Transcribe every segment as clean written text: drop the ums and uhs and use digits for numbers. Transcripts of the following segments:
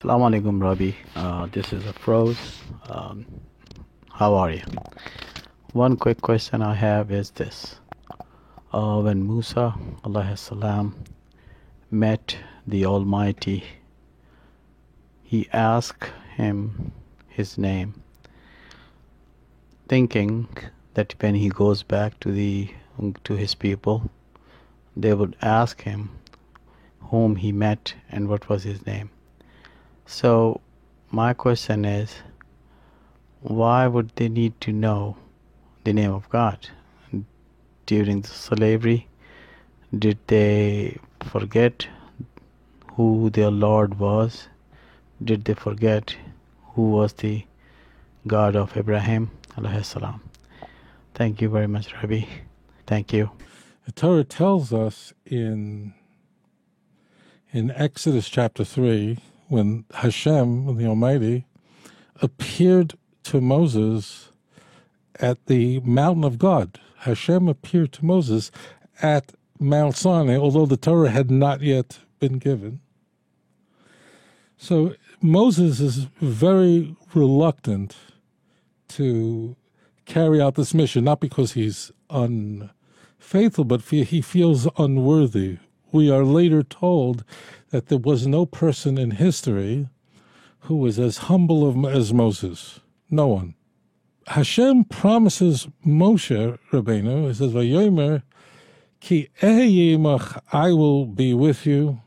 Assalamu alaikum, Rabbi. This is Afroz. How are you? One quick question I have is this. When Musa, alayhi salam, met the Almighty, he asked him his name, thinking that when he goes back to his people, they would ask him whom he met and what was his name. So my question is, why would they need to know the name of God? During the slavery, did they forget who their Lord was? Did they forget who was the God of Abraham alayhi salam? Thank you very much, Rabbi. Thank you. The Torah tells us in Exodus chapter 3, when Hashem, the Almighty, appeared to Moses at the mountain of God. Hashem appeared to Moses at Mount Sinai, although the Torah had not yet been given. So Moses is very reluctant to carry out this mission, not because he's unfaithful, but he feels unworthy. We are later told that there was no person in history who was as humble as Moses. No one. Hashem promises Moşe Rabbeinu, he says, "Vayomer ki ehyeh imach," I will be with you.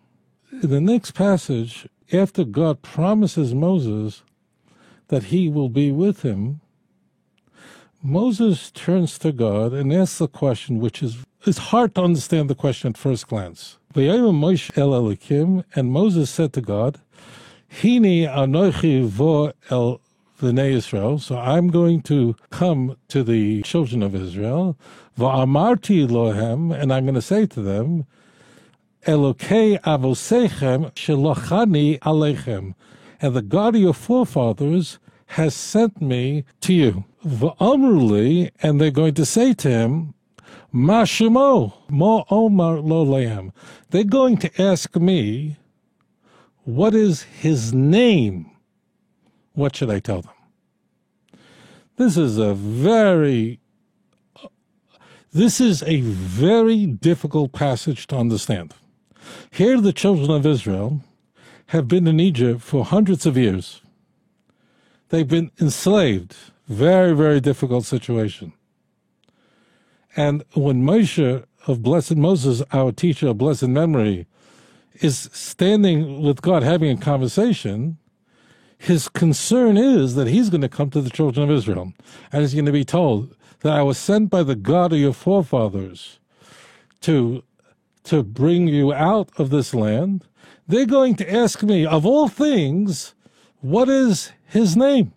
In the next passage, after God promises Moses that he will be with him, Moses turns to God and asks a question which it's hard to understand the question at first glance. Vayomer Moşe el Elokim, and Moses said to God, "Hini anochi vo el V'nei Israel," so I'm going to come to the children of Israel, "Va'amarti lohem," and I'm going to say to them, "Elokei avosechem shelochani aleichem," and the God of your forefathers has sent me to you. Va'amruli, and they're going to say to him, "Ma shemo, ma omar lo lehem." They're going to ask me, what is his name? What should I tell them? This is a very difficult passage to understand. Here the children of Israel have been in Egypt for hundreds of years. They've been enslaved. Very, very difficult situation. And when Moşe of blessed Moses, our teacher of blessed memory, is standing with God having a conversation, his concern is that he's going to come to the children of Israel and he's going to be told that I was sent by the God of your forefathers to bring you out of this land. They're going to ask me, of all things, what is his name?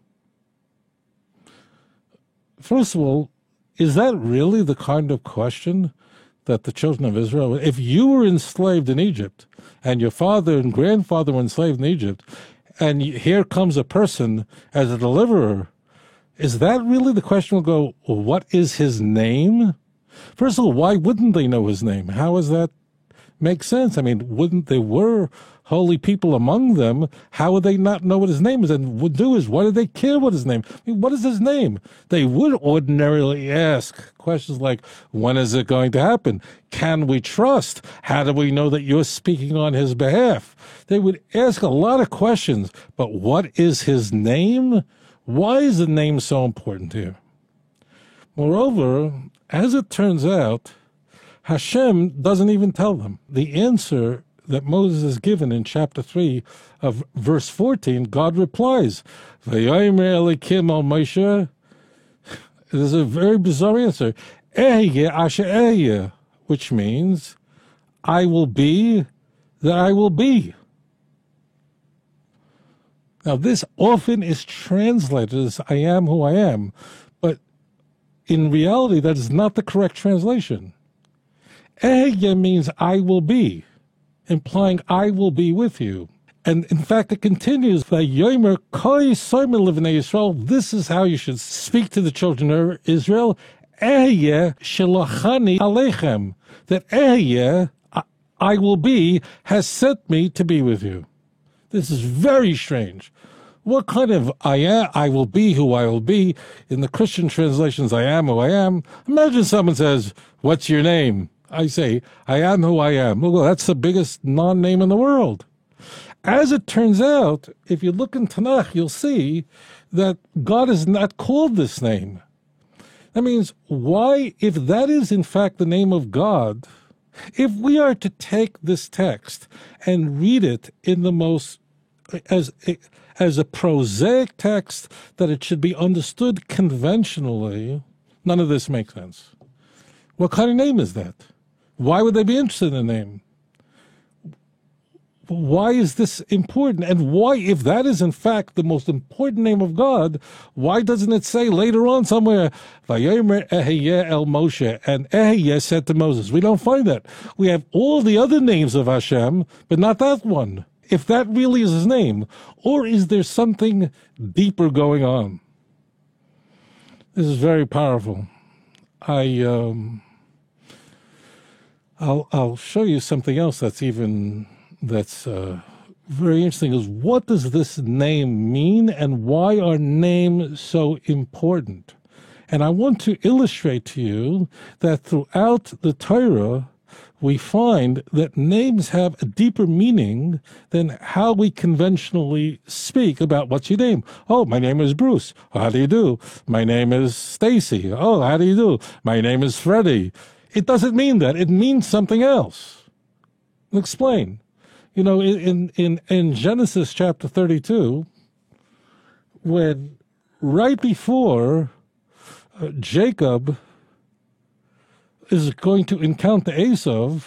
First of all, is that really the kind of question that the children of Israel, if you were enslaved in Egypt and your father and grandfather were enslaved in Egypt, and here comes a person as a deliverer, is that really the question? We'll go, well, what is his name? First of all, why wouldn't they know his name? How does that make sense? I mean, wouldn't there were holy people among them? How would they not know what his name is? And would do is, why do they care what his name? I mean, what is his name? They would ordinarily ask questions like, when is it going to happen? Can we trust? How do we know that you're speaking on his behalf? They would ask a lot of questions, but what is his name? Why is the name so important here? Moreover, as it turns out, Hashem doesn't even tell them. The answer that Moses is given in chapter 3 of verse 14, God replies, "Vayomer Elokim al Moşe." This is a very bizarre answer. "Ehyeh asher ehyeh," which means, I will be that I will be. Now, this often is translated as I am who I am, but in reality, that is not the correct translation. Ehyeh means I will be, implying I will be with you. And in fact, it continues, "Vayomer koi somer livnei Yisrael," this is how you should speak to the children of Israel, "Ehyeh shelochani aleichem," that Ehyeh, I will be, has sent me to be with you. This is very strange. What kind of I will be who I will be? In the Christian translations, I am who I am. Imagine someone says, what's your name? I say, I am who I am. Well, that's the biggest non-name in the world. As it turns out, if you look in Tanakh, you'll see that God is not called this name. That means, why, if that is in fact the name of God, if we are to take this text and read it in the most, as a prosaic text, that it should be understood conventionally, none of this makes sense. What kind of name is that? Why would they be interested in a name? Why is this important? And why, if that is in fact the most important name of God, why doesn't it say later on somewhere, Vayomer Ehyeh el Moşe, and Ehyeh said to Moses? We don't find that. We have all the other names of Hashem, but not that one. If that really is his name, or is there something deeper going on? This is very powerful. I'll show you something else that's very interesting, is what does this name mean and why are names so important? And I want to illustrate to you that throughout the Torah, we find that names have a deeper meaning than how we conventionally speak about what's your name. Oh, my name is Bruce. How do you do? My name is Stacy. Oh, how do you do? My name is Freddie. It doesn't mean that. It means something else. I'll explain. You know, in Genesis chapter 32, when right before Jacob is going to encounter Esau,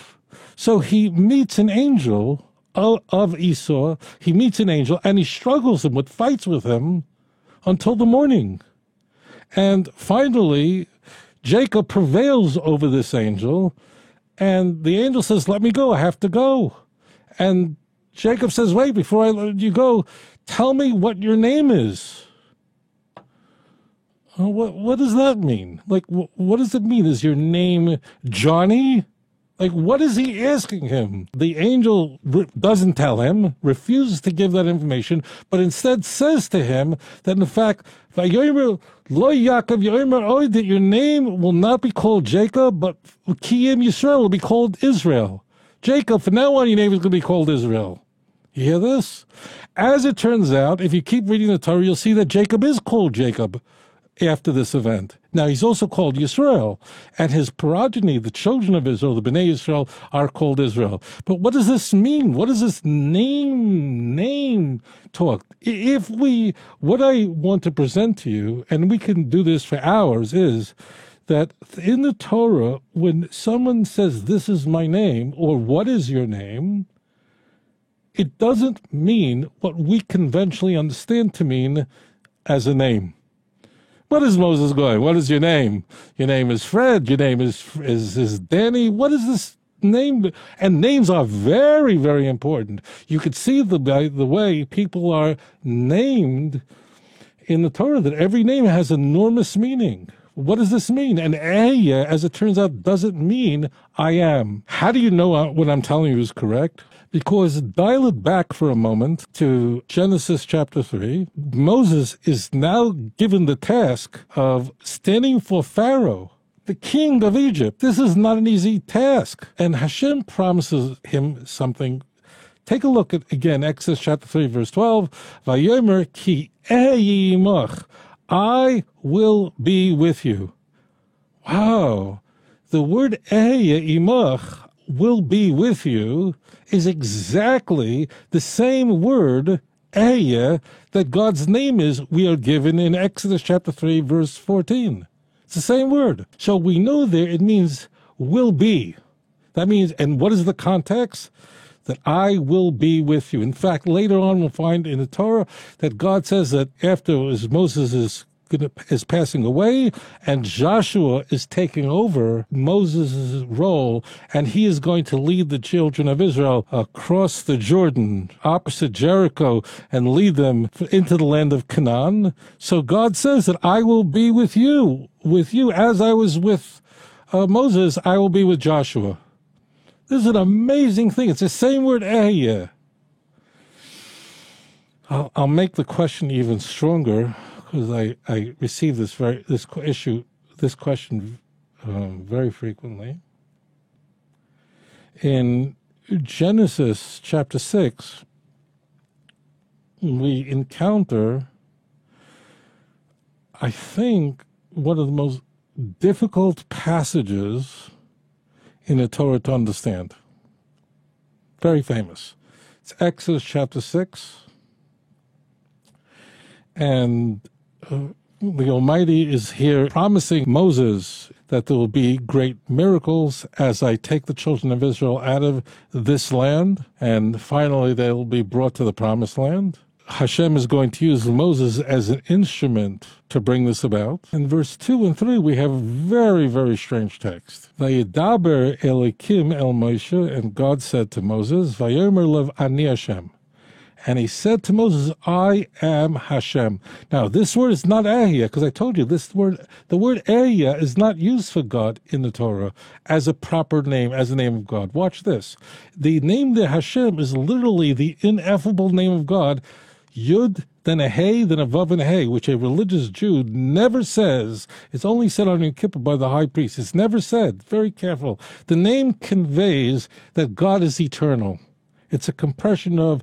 so he meets an angel of Esau. He meets an angel, and he struggles him, fights with him until the morning. And finally, Jacob prevails over this angel, and the angel says, let me go, I have to go. And Jacob says, wait, before I let you go, tell me what your name is. What does that mean? Like, what does it mean? Is your name Johnny? Like, what is he asking him? The angel doesn't tell him, refuses to give that information, but instead says to him that, in fact, that your name will not be called Jacob, but Kiyim Yisrael will be called Israel. Jacob, from now on, your name is going to be called Israel. You hear this? As it turns out, if you keep reading the Torah, you'll see that Jacob is called Jacob after this event. Now, he's also called Yisrael, and his progeny, the children of Israel, the Bnei Yisrael, are called Israel. But what does this mean? What does this name talk? What I want to present to you, and we can do this for hours, is that in the Torah, when someone says, this is my name, or what is your name, it doesn't mean what we conventionally understand to mean as a name. What is Moses going? What is your name? Your name is Fred. Your name is Danny. What is this name? And names are very, very important. You could see the way people are named in the Torah, that every name has enormous meaning. What does this mean? And Ehyeh, as it turns out, doesn't mean I am. How do you know what I'm telling you is correct? Because dial it back for a moment to Genesis chapter 3. Moses is now given the task of standing for Pharaoh, the king of Egypt. This is not an easy task. And Hashem promises him something. Take a look at, again, Exodus chapter 3, verse 12. Vayomer ki ehyeh imach. I will be with you. Wow. The word ehyeh imach, will be with you, is exactly the same word, Ehyeh, that God's name is, we are given in Exodus chapter 3, verse 14. It's the same word. So we know there it means will be. That means, and what is the context? That I will be with you. In fact, later on we'll find in the Torah that God says that after Moses is passing away and Joshua is taking over Moses' role, and he is going to lead the children of Israel across the Jordan opposite Jericho and lead them into the land of Canaan. So God says that I will be with you as I was with Moses, I will be with Joshua. This is an amazing thing. It's the same word, Ehyeh. I'll make the question even stronger because I receive this question very frequently. In Genesis chapter 6, we encounter, I think, one of the most difficult passages in the Torah to understand. Very famous. It's Exodus chapter 6. And the Almighty is here promising Moses that there will be great miracles as I take the children of Israel out of this land, and finally they will be brought to the promised land. Hashem is going to use Moses as an instrument to bring this about. In verse 2 and 3, we have a very, very strange text. Vayedaber Elokim el Moşe, and God said to Moses, Vayomer lev ani Hashem. And he said to Moses, I am Hashem. Now, this word is not Ehyeh, because I told you the word Ehyeh is not used for God in the Torah as a proper name, as a name of God. Watch this. The name there, Hashem, is literally the ineffable name of God. Yud, then a Hey, then a Vav and a Hey, which a religious Jew never says. It's only said on Yom Kippur by the high priest. It's never said. Very careful. The name conveys that God is eternal. It's a compression of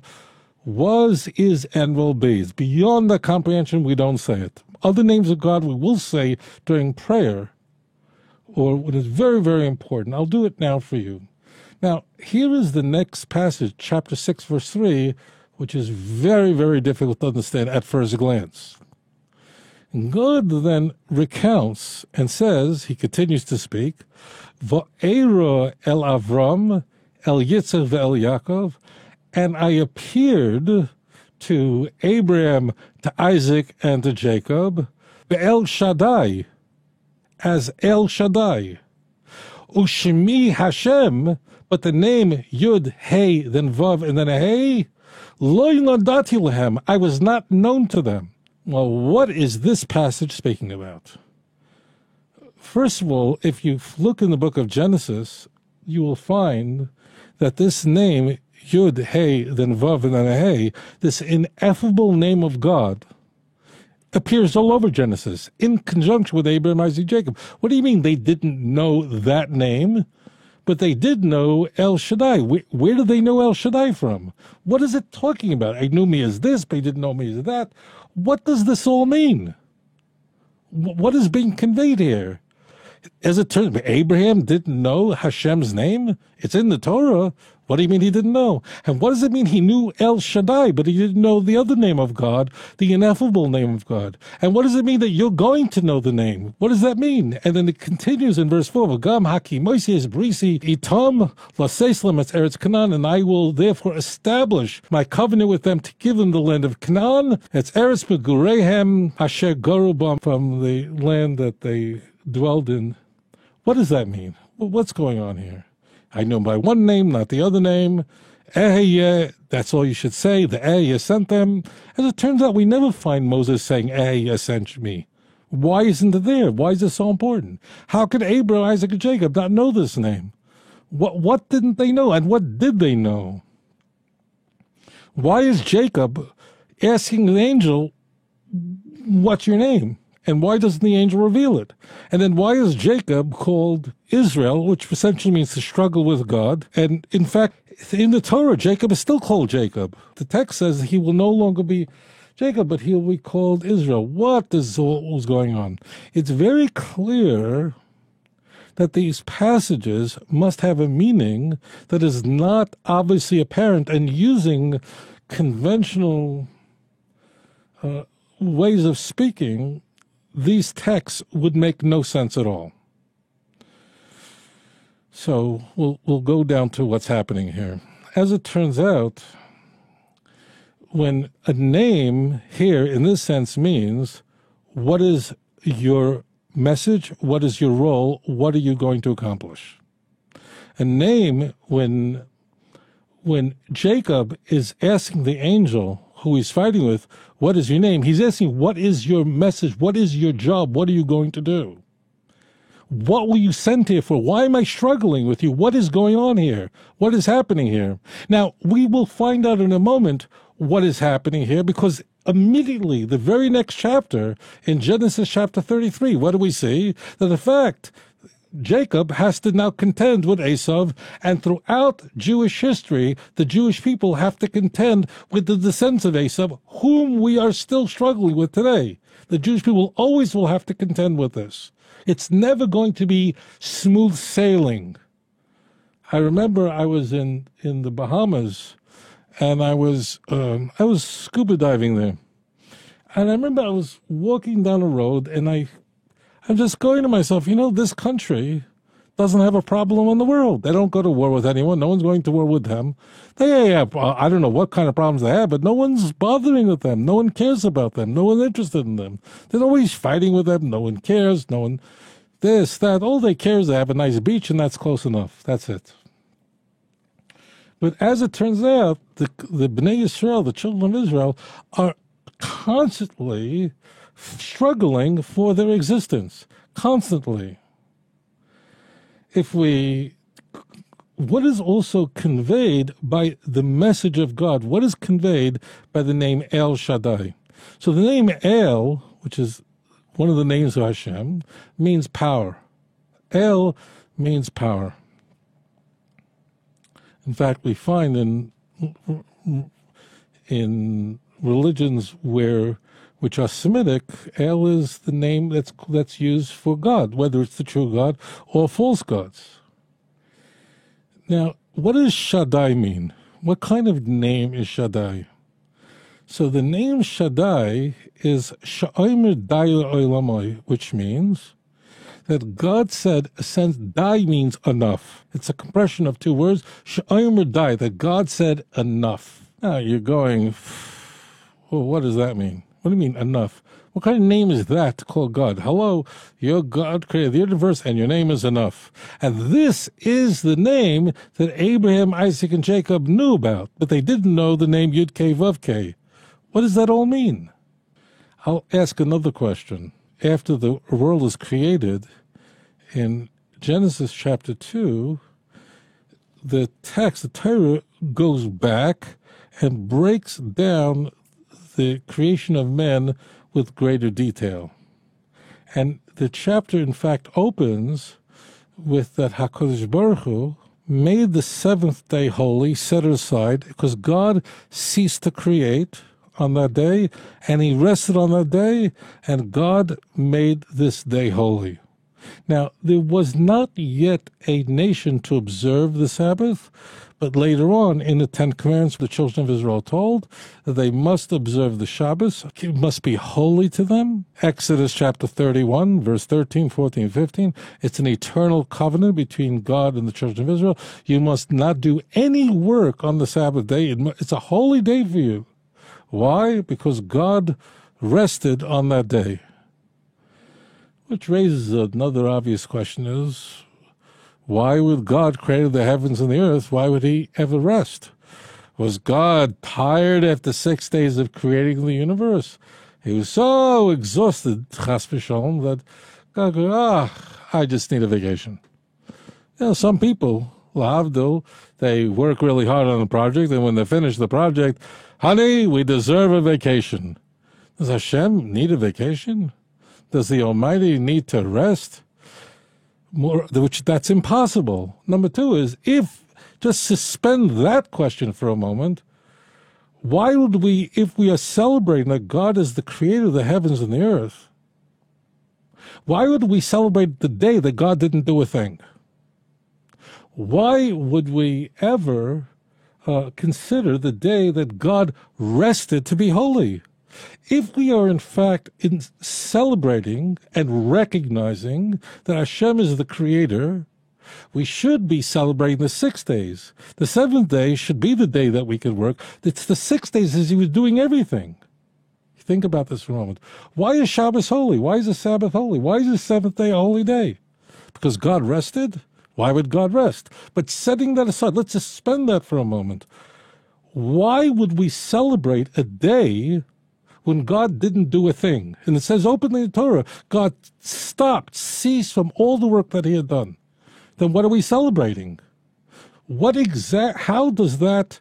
was, is, and will be. It's beyond the comprehension. We don't say it. Other names of God we will say during prayer, or what is very, very important. I'll do it now for you. Now, here is the next passage, chapter 6, verse 3, which is very, very difficult to understand at first glance. And God then recounts and says, he continues to speak, Va'era el Avram, el Yitzchak ve'el Yaakov, and I appeared to Abraham, to Isaac, and to Jacob, El Shaddai, as El Shaddai. Ushemi Hashem, but the name Yud, Hey, then Vav, and then a Hey, Lo yadati lehem, I was not known to them. Well, what is this passage speaking about? First of all, if you look in the book of Genesis, you will find that this name, Yud, Hey, then Vav, and then a Hey, this ineffable name of God, appears all over Genesis, in conjunction with Abraham, Isaac, Jacob. What do you mean they didn't know that name? But they did know El Shaddai. Where did they know El Shaddai from? What is it talking about? I knew me as this, but he didn't know me as that. What does this all mean? What is being conveyed here? As it turns out, Abraham didn't know Hashem's name? It's in the Torah. What do you mean he didn't know? And what does it mean he knew El Shaddai, but he didn't know the other name of God, the ineffable name of God? And what does it mean that you're going to know the name? What does that mean? And then it continues in verse 4, V'gam haki Moises brisi itam laseslam et eretz Canaan, and I will therefore establish my covenant with them to give them the land of Canaan. It's eretz megurehem asher garu bam, from the land that they dwelled in. What does that mean? What's going on here? I know by one name, not the other name. Ehyeh, that's all you should say. The Ehyeh sent them. As it turns out, we never find Moses saying, Ehyeh sent me. Why isn't it there? Why is it so important? How could Abraham, Isaac, and Jacob not know this name? What didn't they know? And what did they know? Why is Jacob asking the angel, what's your name? And why doesn't the angel reveal it? And then why is Jacob called Israel, which essentially means to struggle with God? And in fact, in the Torah, Jacob is still called Jacob. The text says he will no longer be Jacob, but he'll be called Israel. What is all was going on? It's very clear that these passages must have a meaning that is not obviously apparent, and using conventional ways of speaking, these texts would make no sense at all. So we'll go down to what's happening here. As it turns out, when a name here in this sense means what is your message, what is your role, what are you going to accomplish? A name, when Jacob is asking the angel who he's fighting with, what is your name? He's asking, what is your message? What is your job? What are you going to do? What were you sent here for? Why am I struggling with you? What is going on here? What is happening here? Now, we will find out in a moment what is happening here, because immediately, the very next chapter, in Genesis chapter 33, what do we see? That in fact, Jacob has to now contend with Esau, and throughout Jewish history, the Jewish people have to contend with the descendants of Esau, whom we are still struggling with today. The Jewish people always will have to contend with this. It's never going to be smooth sailing. I remember I was in the Bahamas, and I was scuba diving there. And I remember I was walking down a road, and I'm just going to myself, this country doesn't have a problem in the world. They don't go to war with anyone. No one's going to war with them. They have, I don't know what kind of problems they have, but no one's bothering with them. No one cares about them. No one's interested in them. They're always fighting with them. No one cares. No one, this, that. All they care is they have a nice beach, and that's close enough. That's it. But as it turns out, the Bnei Yisrael, the children of Israel, are constantly struggling for their existence. Constantly. What is also conveyed by the message of God? What is conveyed by the name El Shaddai? So the name El, which is one of the names of Hashem, means power. El means power. In fact, we find in religions which are Semitic, El is the name that's used for God, whether it's the true God or false gods. Now, what does Shaddai mean? What kind of name is Shaddai? So the name Shaddai is Sha'omer Dai Olamai, which means that God said, since Dai means enough. It's a compression of two words, Sha'omer Dai, that God said enough. Now you're going, well, what does that mean? What do you mean enough? What kind of name is that to call God? Hello, your God created the universe and your name is enough. And this is the name that Abraham, Isaac, and Jacob knew about, but they didn't know the name Yud Kei Vav Kei. What does that all mean? I'll ask another question. After the world is created, in Genesis chapter 2, the text, the Torah, goes back and breaks down the creation of men with greater detail. And the chapter, in fact, opens with that HaKadosh Baruch Hu made the seventh day holy, set it aside, because God ceased to create on that day, and he rested on that day, and God made this day holy. Now, there was not yet a nation to observe the Sabbath, but later on in the Ten Commandments, the children of Israel told that they must observe the Shabbos. It must be holy to them. Exodus chapter 31, verse 13, 14, 15. It's an eternal covenant between God and the children of Israel. You must not do any work on the Sabbath day. It's a holy day for you. Why? Because God rested on that day. Which raises another obvious question is, why would God create the heavens and the earth? Why would he ever rest? Was God tired after 6 days of creating the universe? He was so exhausted, chas v'shalom, that God goes, I just need a vacation. Some people, l'havdil, they work really hard on a project, and when they finish the project, honey, we deserve a vacation. Does Hashem need a vacation? Does the Almighty need to rest? Which that's impossible. Number two is, just suspend that question for a moment, why would we, if we are celebrating that God is the creator of the heavens and the earth, why would we celebrate the day that God didn't do a thing? Why would we ever consider the day that God rested to be holy? If we are in fact celebrating and recognizing that Hashem is the creator, we should be celebrating the 6 days. The seventh day should be the day that we could work. It's the 6 days as he was doing everything. Think about this for a moment. Why is Shabbos holy? Why is the Sabbath holy? Why is the seventh day a holy day? Because God rested? Why would God rest? But setting that aside, let's suspend that for a moment. Why would we celebrate a day when God didn't do a thing? And it says openly in the Torah, God ceased from all the work that he had done. Then what are we celebrating? How does that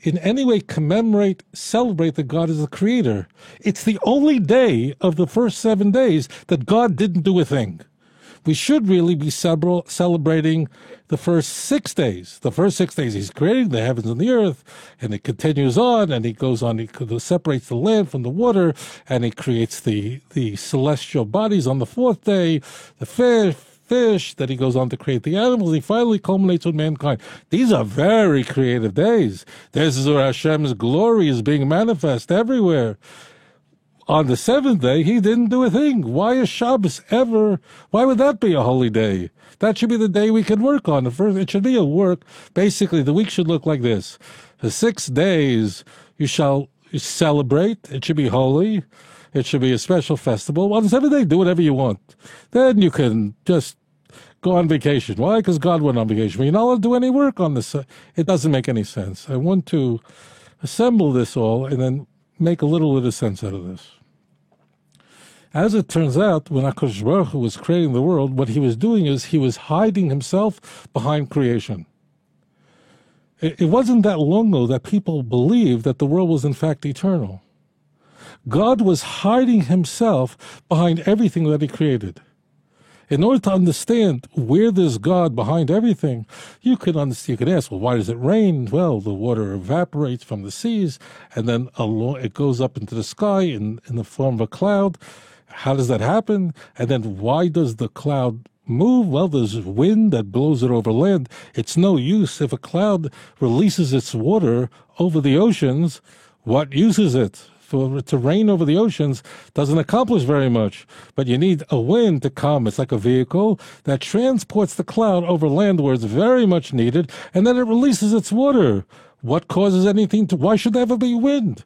in any way commemorate, celebrate that God is the creator. It's the only day of the first 7 days that God didn't do a thing. We should really be celebrating the first 6 days. The first 6 days he's creating the heavens and the earth, and it continues on, and he goes on, he separates the land from the water, and he creates the celestial bodies on the 4th day, the fish, that he goes on to create the animals. He finally culminates with mankind. These are very creative days. This is where Hashem's glory is being manifest everywhere. On the 7th day, he didn't do a thing. Why is Shabbos ever? Why would that be a holy day? That should be the day we can work on. It should be a work. Basically, the week should look like this. The 6 days you shall celebrate. It should be holy. It should be a special festival. On the 7th day, do whatever you want. Then you can just go on vacation. Why? Because God went on vacation. You're not allowed to do any work on this. It doesn't make any sense. I want to assemble this all and then make a little bit of sense out of this. As it turns out, when HaKadosh Baruch Hu was creating the world, what he was doing is he was hiding himself behind creation. It wasn't that long ago that people believed that the world was in fact eternal. God was hiding himself behind everything that he created. In order to understand where there's God behind everything, you could ask, well, why does it rain? Well, the water evaporates from the seas, and then it goes up into the sky in the form of a cloud. How does that happen? And then why does the cloud move? Well, there's wind that blows it over land. It's no use if a cloud releases its water over the oceans. What use is it? To rain over the oceans doesn't accomplish very much, but you need a wind to come. It's like a vehicle that transports the cloud over land where it's very much needed, and then it releases its water. What causes anything why should there ever be wind?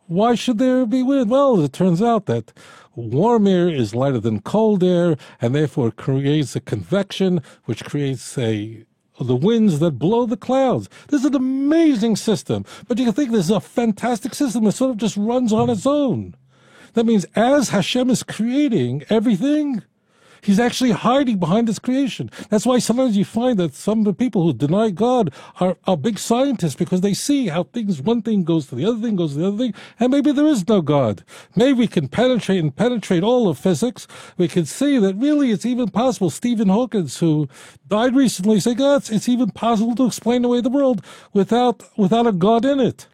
Why should there be wind? Well, it turns out that warm air is lighter than cold air, and therefore it creates a convection, which creates the winds that blow the clouds. This is an amazing system. But you can think this is a fantastic system. It sort of just runs on its own. That means as Hashem is creating everything, he's actually hiding behind his creation. That's why sometimes you find that some of the people who deny God are big scientists, because they see how one thing goes to the other thing, goes to the other thing, and maybe there is no God. Maybe we can penetrate all of physics. We can see that really it's even possible. Stephen Hawking, who died recently, said, it's even possible to explain away the world without a God in it.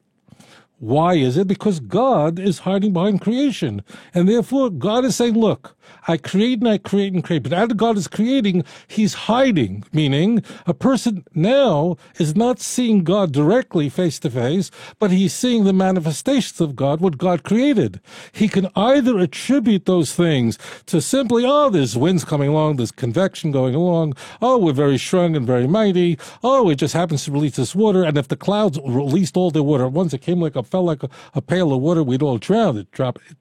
Why is it? Because God is hiding behind creation. And therefore, God is saying, look, I create and I create and create. But as God is creating, he's hiding, meaning a person now is not seeing God directly face to face, but he's seeing the manifestations of God, what God created. He can either attribute those things to simply, there's winds coming along, there's convection going along, we're very strong and very mighty, it just happens to release this water, and if the clouds released all their water at once, it fell like a pail of water, we'd all drown. It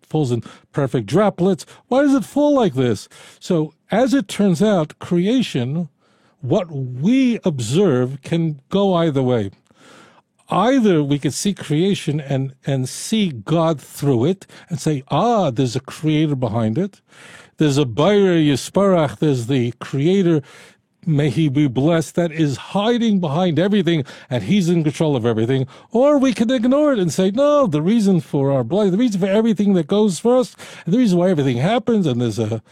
falls in perfect droplets. Why does it fall like this? So, as it turns out, creation, what we observe, can go either way. Either we can see creation and see God through it and say, there's a creator behind it. There's a Bayer Yisparach, there's the creator, may he be blessed, that is hiding behind everything, and he's in control of everything. Or we can ignore it and say, no, the reason for our blight, the reason for everything that goes for us, and the reason why everything happens, and there's a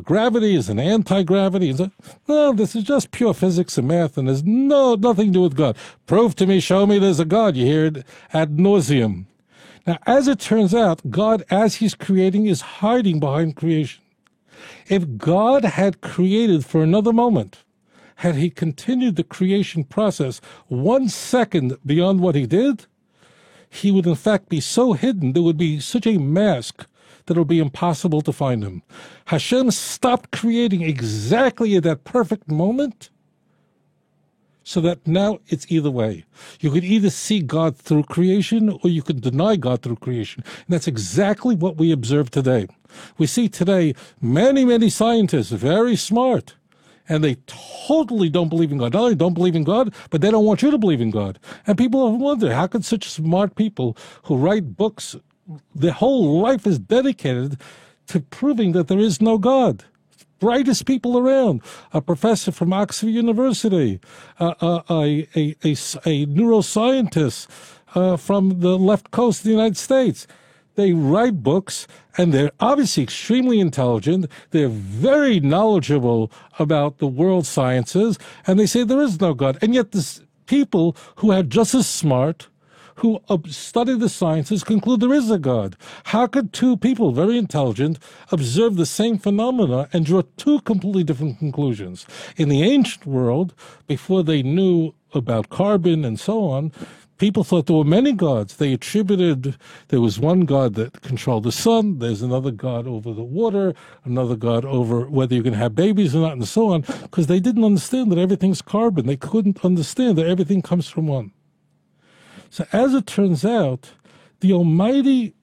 gravity, is an anti-gravity. No, this is just pure physics and math, and there's nothing to do with God. Prove to me, show me there's a God. You hear it ad nauseum. Now, as it turns out, God, as he's creating, is hiding behind creation. If God had created for another moment, had he continued the creation process 1 second beyond what he did, he would in fact be so hidden, there would be such a mask that it would be impossible to find him. Hashem stopped creating exactly at that perfect moment, so that now it's either way. You could either see God through creation, or you could deny God through creation. And that's exactly what we observe today. We see today many, many scientists, very smart, and they totally don't believe in God. Not only don't believe in God, but they don't want you to believe in God. And people have wondered, how can such smart people who write books, their whole life is dedicated to proving that there is no God? Brightest people around, a professor from Oxford University, a neuroscientist, from the left coast of the United States. They write books, and they're obviously extremely intelligent. They're very knowledgeable about the world sciences, and they say there is no God. And yet this people who are just as smart, who study the sciences, conclude there is a God. How could two people, very intelligent, observe the same phenomena and draw two completely different conclusions? In the ancient world, before they knew about carbon and so on, people thought there were many gods. They attributed, there was one God that controlled the sun, there's another God over the water, another God over whether you can have babies or not, and so on, because they didn't understand that everything's carbon. They couldn't understand that everything comes from one. So as it turns out, the Almighty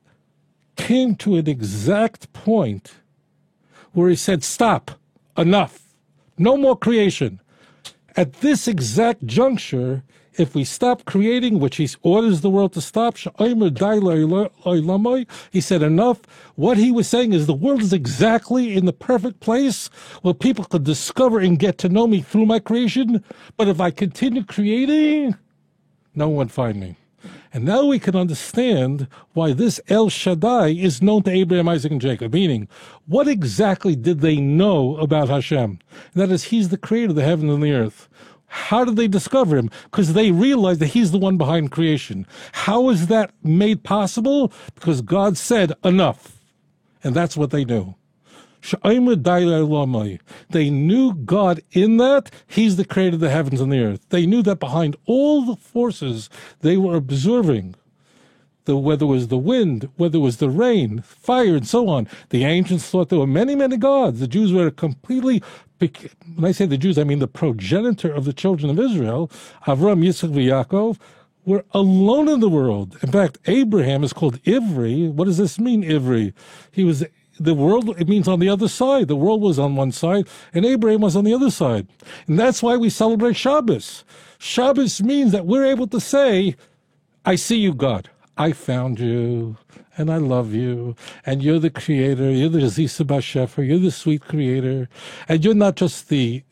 came to an exact point where he said, stop, enough, no more creation. At this exact juncture, if we stop creating, which he orders the world to stop, he said enough. What he was saying is the world is exactly in the perfect place where people could discover and get to know me through my creation. But if I continue creating, no one would find me. And now we can understand why this El Shaddai is known to Abraham, Isaac, and Jacob. Meaning, what exactly did they know about Hashem? And that is, he's the creator of the heaven and the earth. How did they discover him? Because they realized that he's the one behind creation. How is that made possible? Because God said, enough. And that's what they knew. They knew God in that he's the creator of the heavens and the earth. They knew that behind all the forces they were observing, whether it was the wind, whether it was the rain, fire, and so on, the ancients thought there were many, many gods. The Jews were completely, when I say the Jews, I mean the progenitor of the children of Israel, Avram, Yitzchak, and Yaakov, were alone in the world. In fact, Abraham is called Ivri. What does this mean, Ivri? He was the world, it means on the other side. The world was on one side, and Abraham was on the other side. And that's why we celebrate Shabbos. Shabbos means that we're able to say, I see you, God. I found you, and I love you, and you're the creator, you're the Zisa Bashefer, you're the sweet creator, and you're not just the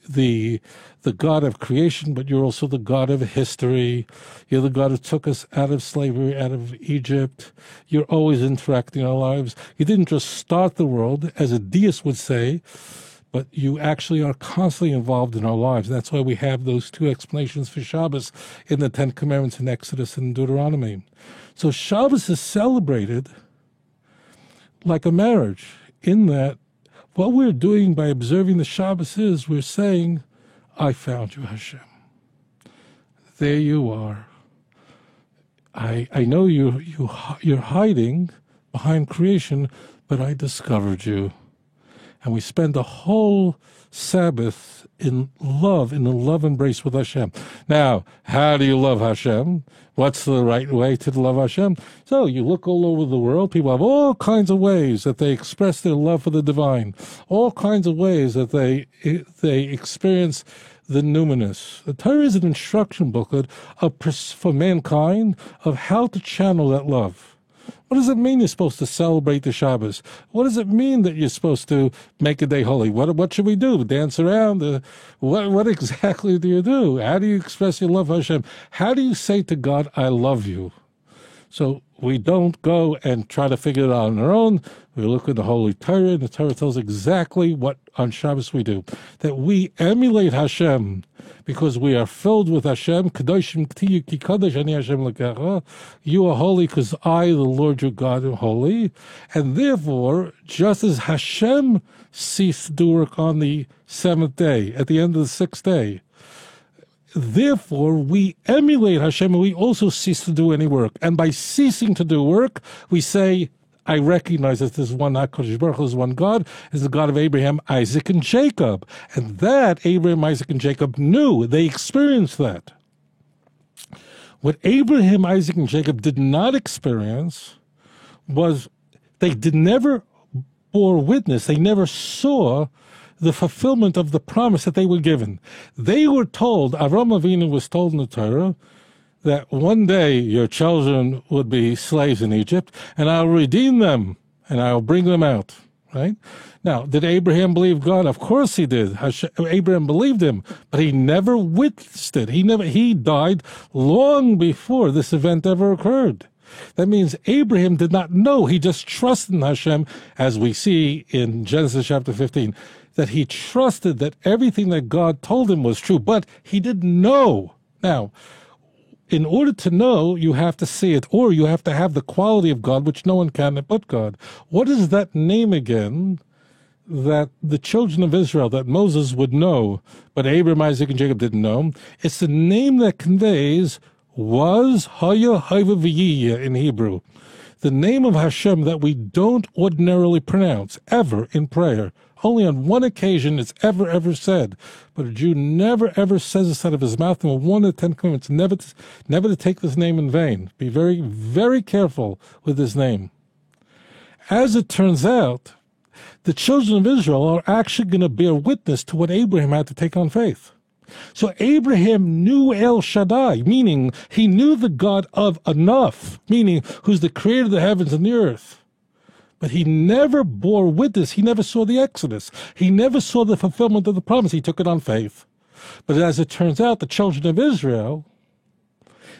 God of creation, but you're also the God of history. You're the God who took us out of slavery, out of Egypt. You're always interacting in our lives. You didn't just start the world, as a deist would say, but you actually are constantly involved in our lives. That's why we have those two explanations for Shabbos in the Ten Commandments in Exodus and Deuteronomy. So Shabbos is celebrated like a marriage, in that what we're doing by observing the Shabbos is we're saying, I found you, Hashem. There you are. I know you're hiding behind creation, but I discovered you. And we spend the whole Sabbath in the love embrace with Hashem. Now, how do you love Hashem? What's the right way to love Hashem? So you look all over the world, people have all kinds of ways that they express their love for the divine, all kinds of ways that they experience the numinous. The Torah is an instruction booklet for mankind of how to channel that love. What does it mean you're supposed to celebrate the Shabbos? What does it mean that you're supposed to make a day holy? What should we do? Dance around? What exactly do you do? How do you express your love for Hashem? How do you say to God, I love you? So we don't go and try to figure it out on our own. We look at the Holy Torah, and the Torah tells exactly what on Shabbos we do. That we emulate Hashem because we are filled with Hashem. You are holy because I, the Lord your God, am holy. And therefore, just as Hashem ceased to do work on the seventh day, at the end of the sixth day, therefore, we emulate Hashem, and we also cease to do any work. And by ceasing to do work, we say, I recognize that this one HaKadosh Baruch Hu is one God, is the God of Abraham, Isaac, and Jacob. And that Abraham, Isaac, and Jacob knew. They experienced that. What Abraham, Isaac, and Jacob did not experience was they never bore witness. They never saw the fulfillment of the promise that they were given. They were told, Avram Avinu was told in the Torah, that one day your children would be slaves in Egypt, and I'll redeem them, and I'll bring them out. right? Now, did Abraham believe God? Of course he did. Abraham believed him, but he never witnessed it. He died long before this event ever occurred. That means Abraham did not know. He just trusted in Hashem, as we see in Genesis chapter 15, that he trusted that everything that God told him was true, but he didn't know. Now, in order to know, you have to see it, or you have to have the quality of God, which no one can but God. What is that name again that the children of Israel, that Moses would know, but Abraham, Isaac, and Jacob didn't know? It's the name that conveys was, haya, haiva, v'yiyah in Hebrew. The name of Hashem that we don't ordinarily pronounce, ever, in prayer. Only on one occasion it's ever said. But a Jew never, ever says this out of his mouth, and one of the 10 commandments, never to take this name in vain. Be very, very careful with this name. As it turns out, the children of Israel are actually going to bear witness to what Abraham had to take on faith. So Abraham knew El Shaddai, meaning he knew the God of enough, meaning who's the creator of the heavens and the earth. But he never bore witness. He never saw the Exodus. He never saw the fulfillment of the promise. He took it on faith. But as it turns out, the children of Israel,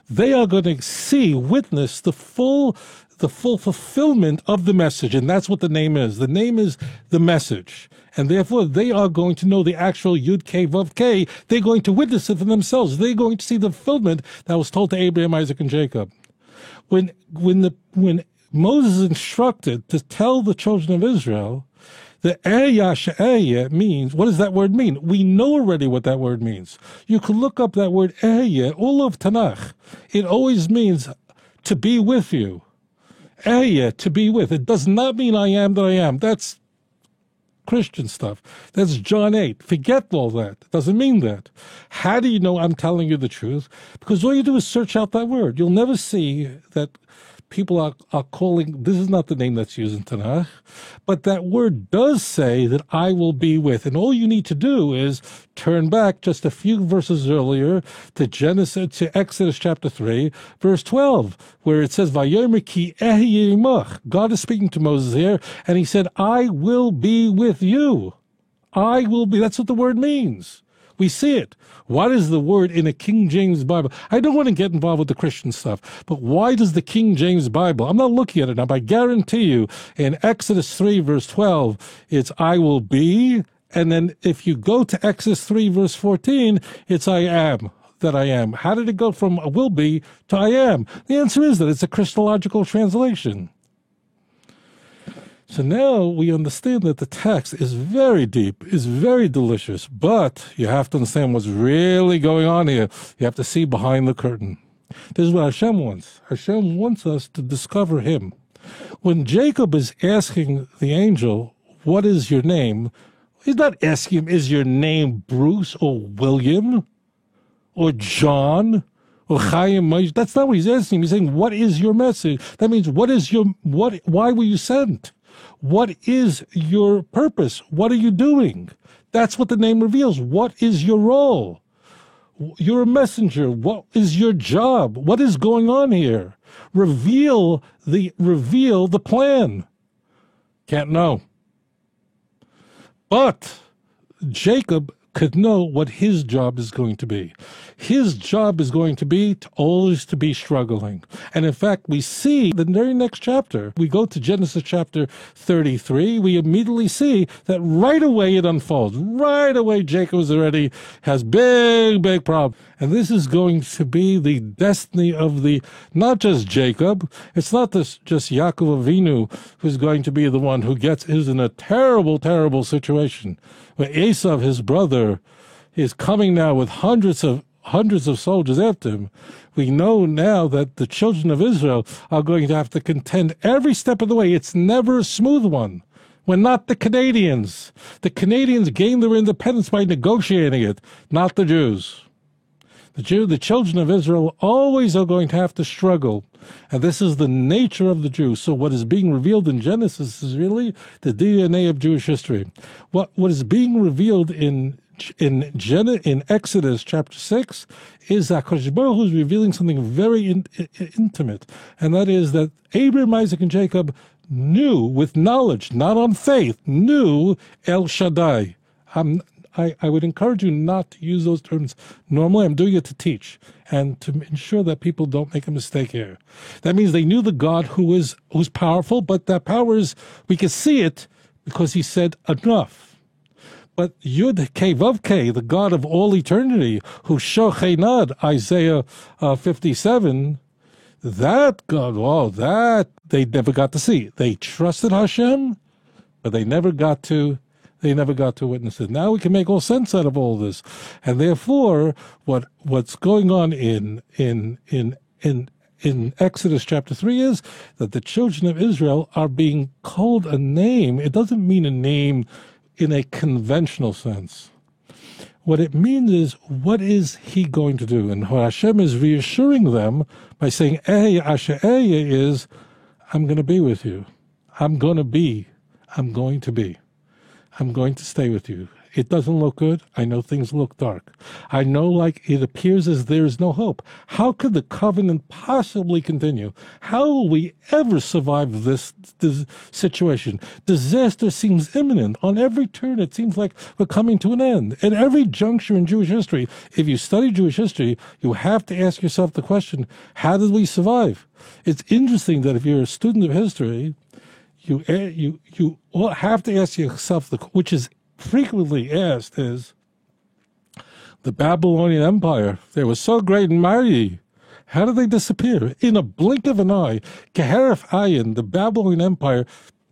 they are going to witness the full fulfillment of the message. And that's what the name is. The name is the message. And therefore, they are going to know the actual Yud K Vav K. They're going to witness it for themselves. They're going to see the fulfillment that was told to Abraham, Isaac, and Jacob. When Moses instructed to tell the children of Israel, the Ehyah She'ehyeh means, what does that word mean? We know already what that word means. You can look up that word Ehyeh, all of Tanakh. It always means to be with you. Ehyeh, to be with. It does not mean I am that I am. That's Christian stuff. That's John 8. Forget all that. It doesn't mean that. How do you know I'm telling you the truth? Because all you do is search out that word. You'll never see that people are calling, this is not the name that's used in Tanakh, but that word does say that I will be with. And all you need to do is turn back just a few verses earlier to Exodus chapter 3, verse 12, where it says, Vayomer ki ehyeh imach. God is speaking to Moses here, and he said, I will be with you. I will be. That's what the word means. We see it. What is the word in a King James Bible? I don't want to get involved with the Christian stuff, but why does the King James Bible, I'm not looking at it now, but I guarantee you in Exodus 3 verse 12, it's I will be, and then if you go to Exodus 3 verse 14, it's I am that I am. How did it go from I will be to I am? The answer is that it's a Christological translation. So now we understand that the text is very deep, is very delicious, but you have to understand what's really going on here. You have to see behind the curtain. This is what Hashem wants. Hashem wants us to discover him. When Jacob is asking the angel, what is your name? He's not asking him, is your name Bruce or William or John or Chaim? That's not what he's asking him. He's saying, what is your message? That means, why were you sent? What is your purpose? What are you doing? That's what the name reveals. What is your role? You're a messenger. What is your job? What is going on here? Reveal the plan. Can't know. But Jacob could know what his job is going to be. His job is going to be always to be struggling. And in fact, we see the very next chapter, we go to Genesis chapter 33, we immediately see that right away it unfolds. Right away Jacob has big problem. And this is going to be the destiny of not just Jacob, it's not just Yaakov Avinu who's going to be the one who's in a terrible situation. Where Esau, his brother, is coming now with hundreds of soldiers after him. We know now that the children of Israel are going to have to contend every step of the way. It's never a smooth one. We're not the Canadians. The Canadians gained their independence by negotiating it, not the Jews. The children of Israel always are going to have to struggle. And this is the nature of the Jew. So what is being revealed in Genesis is really the DNA of Jewish history. What is being revealed in Exodus chapter 6 is that HaKadosh Baruch Hu is revealing something very intimate. And that is that Abraham, Isaac, and Jacob knew with knowledge, not on faith, knew El Shaddai. I would encourage you not to use those terms. Normally, I'm doing it to teach and to ensure that people don't make a mistake here. That means they knew the God who's powerful, but that power is, we can see it because he said enough. But Yud Kei Vav Kei, the God of all eternity, who Shochenad, Isaiah 57, that God, well, that they never got to see. They trusted Hashem, but they never got to witness it. Now we can make all sense out of all this. And therefore, what's going on in Exodus chapter 3 is that the children of Israel are being called a name. It doesn't mean a name in a conventional sense. What it means is, what is he going to do? And Hashem is reassuring them by saying, Asher is, I'm going to be with you. I'm going to be. I'm going to stay with you. It doesn't look good. I know things look dark. I know like it appears as there is no hope. How could the covenant possibly continue? How will we ever survive this situation? Disaster seems imminent. On every turn, it seems like we're coming to an end. At every juncture in Jewish history, if you study Jewish history, you have to ask yourself the question, how did we survive? It's interesting that if you're a student of history, you have to ask yourself, which is frequently asked, is the Babylonian Empire. They were so great and mighty. How did they disappear? In a blink of an eye, Keharif Ayin, the Babylonian Empire,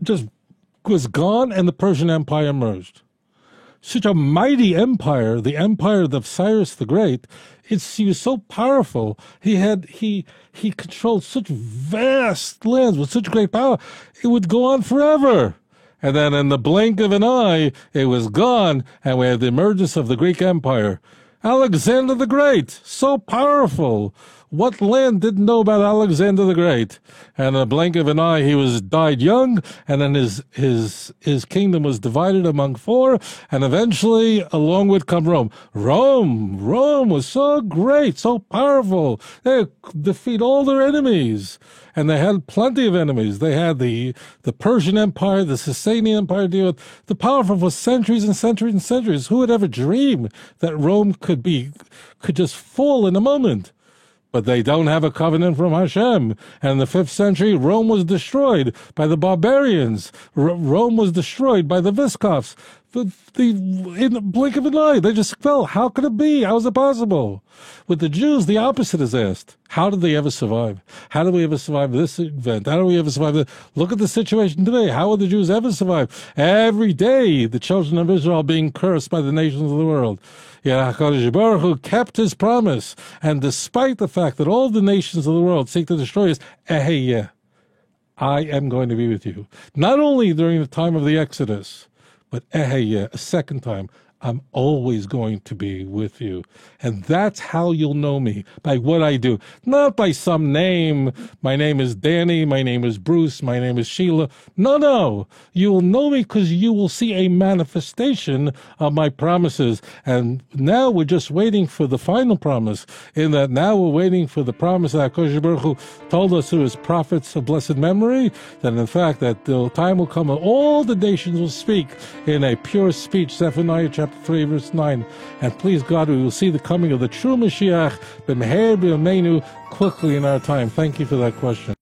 just was gone and the Persian Empire emerged. Such a mighty empire, the empire of Cyrus the Great, he was so powerful. He controlled such vast lands with such great power. It would go on forever. And then in the blink of an eye, it was gone, and we had the emergence of the Greek Empire. Alexander the Great, so powerful. What land didn't know about Alexander the Great? And in the blink of an eye, he died young, and then his kingdom was divided among four, and eventually along would come Rome. Rome was so great, so powerful. They defeat all their enemies. And they had plenty of enemies. They had the Persian Empire, the Sasanian Empire deal with, the powerful for centuries and centuries and centuries. Who would ever dream that Rome could just fall in a moment? But they don't have a covenant from Hashem. And in the 5th century, Rome was destroyed by the barbarians. Rome was destroyed by the Visigoths. In the blink of an eye, they just fell. How could it be? How is it possible? With the Jews, the opposite is asked. How did they ever survive? How did we ever survive this event? How do we ever survive this? Look at the situation today. How would the Jews ever survive? Every day, the children of Israel are being cursed by the nations of the world. Yet HaKadosh Baruch Hu kept his promise. And despite the fact that all the nations of the world seek to destroy us, I am going to be with you. Not only during the time of the Exodus, but a second time, I'm always going to be with you. And that's how you'll know me, by what I do. Not by some name. My name is Danny, my name is Bruce, my name is Sheila. No. You will know me because you will see a manifestation of my promises. And now we're just waiting for the final promise, in that now we're waiting for the promise that HaKadosh Baruch Hu told us through his prophets of blessed memory, that in fact that the time will come when all the nations will speak in a pure speech. Zephaniah chapter 3, verse 9. And please God, we will see the coming of the true Mashiach, b'meher b'yameinu, quickly in our time. Thank you for that question.